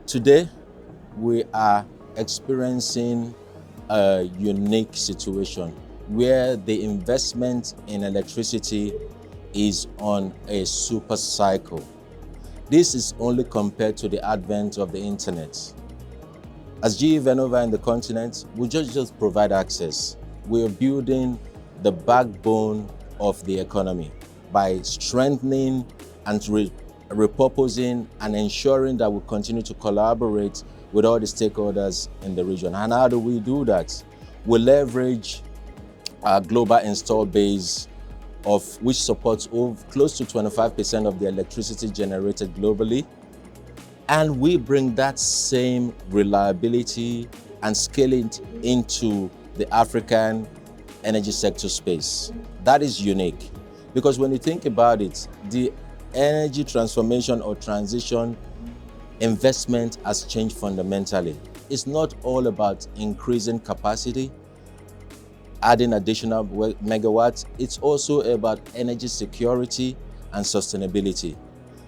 Today, we are experiencing a unique situation where the investment in electricity is on a super cycle. This is only compared to the advent of the internet. As GE Vernova in the continent, we just provide access. We are building the backbone of the economy by strengthening and repurposing and ensuring that we continue to collaborate with all the stakeholders in the region. And how do we do that? We leverage our global install base of which supports close to 25% of the electricity generated globally. And we bring that same reliability and scale it into the African energy sector space. That is unique because when you think about it, the energy transformation or transition investment has changed fundamentally. It's not all about increasing capacity, adding additional megawatts. It's also about energy security and sustainability.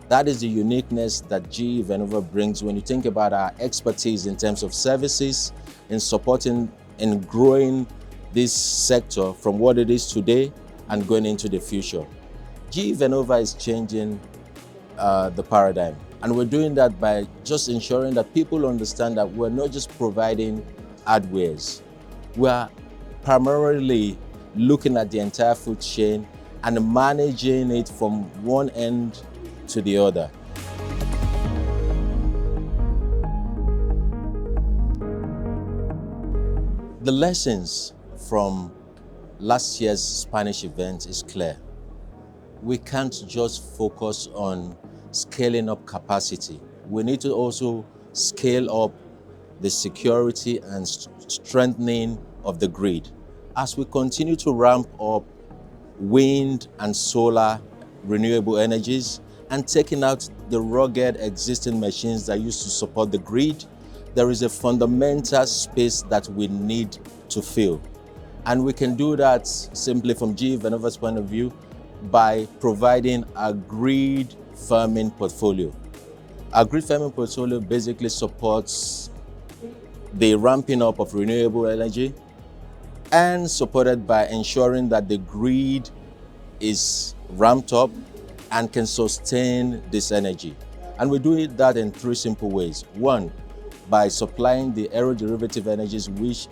That is the uniqueness that GE Vernova brings when you think about our expertise in terms of services, in supporting and growing this sector from what it is today and going into the future. GE Vernova is changing the paradigm. And we're doing that by just ensuring that people understand that we're not just providing hardwares. We're primarily looking at the entire food chain and managing it from one end to the other. The lessons from last year's Spanish event is clear. We can't just focus on scaling up capacity. We need to also scale up the security and strengthening of the grid. As we continue to ramp up wind and solar renewable energies and taking out the rugged existing machines that used to support the grid, there is a fundamental space that we need to fill. And we can do that simply from GE Vernova's point of view by providing a grid firming portfolio. Our grid firming portfolio basically supports the ramping up of renewable energy and supported by ensuring that the grid is ramped up and can sustain this energy. And we do that in three simple ways. One, by supplying the aeroderivative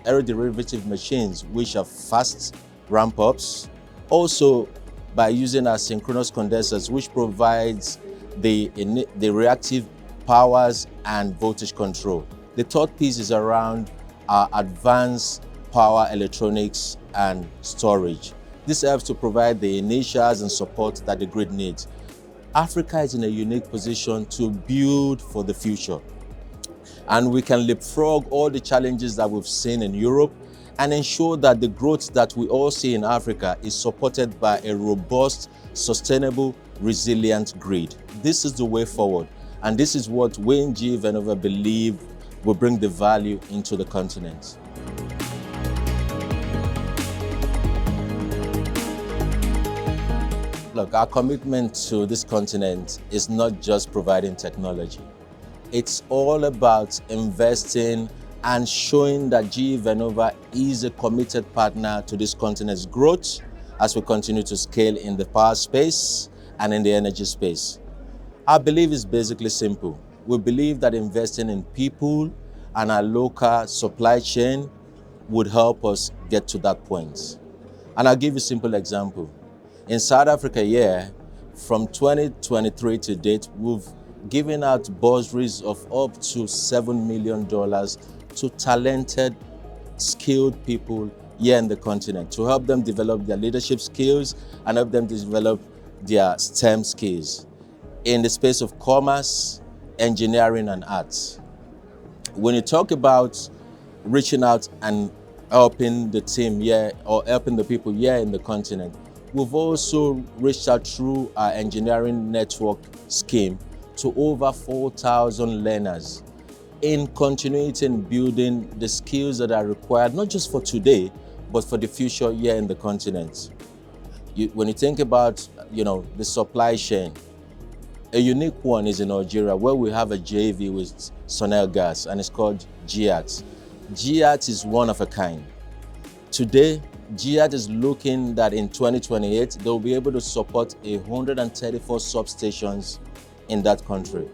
aeroderivative machines, which are fast ramp-ups. Also, by using our synchronous condensers, which provides the reactive powers and voltage control. The third piece is around our advanced power electronics and storage. This helps to provide the inertias and support that the grid needs. Africa is in a unique position to build for the future. And we can leapfrog all the challenges that we've seen in Europe and ensure that the growth that we all see in Africa is supported by a robust, sustainable, resilient grid. This is the way forward. And this is what we in GE Vernova believe will bring the value into the continent. Look, our commitment to this continent is not just providing technology. It's all about investing and showing that GE Vernova is a committed partner to this continent's growth as we continue to scale in the power space and in the energy space. Our belief is basically simple. We believe that investing in people and our local supply chain would help us get to that point. And I'll give you a simple example. In South Africa, from 2023 to date, we've given out bursaries of up to $7 million to talented, skilled people here in the continent to help them develop their leadership skills and help them develop their STEM skills in the space of commerce, engineering, and arts. When you talk about reaching out and helping the team here or helping the people here in the continent, we've also reached out through our engineering network scheme to over 4,000 learners in continuity in building the skills that are required, not just for today, but for the future here in the continent. When you think about, the supply chain, A unique one is in Algeria, where we have a JV with Sonel Gas, and it's called GIAT. GIAT is one of a kind. Today, GIAT is looking that in 2028, they'll be able to support 134 substations in that country.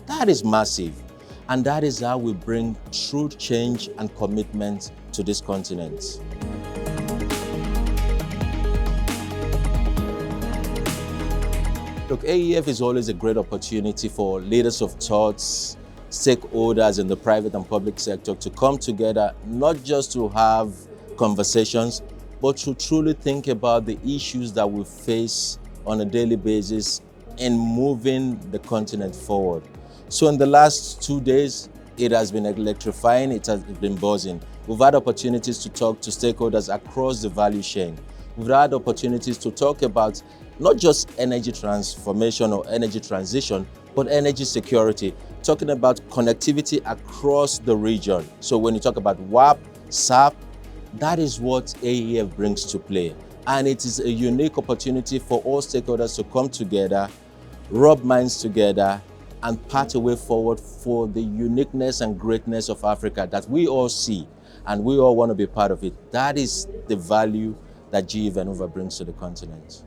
That is massive. And that is how we bring true change and commitment to this continent. Look, AEF is always a great opportunity for leaders of thoughts, stakeholders in the private and public sector to come together, not just to have conversations, but to truly think about the issues that we face on a daily basis in moving the continent forward. So in the last 2 days, it has been electrifying, it has been buzzing. We've had opportunities to talk to stakeholders across the value chain. We've had opportunities to talk about not just energy transformation or energy transition, but energy security, talking about connectivity across the region. So when you talk about WAP, SAP, that is what AEF brings to play. And it is a unique opportunity for all stakeholders to come together, rub minds together, and path a way forward for the uniqueness and greatness of Africa that we all see, and we all want to be part of it. That is the value that GE Vernova brings to the continent.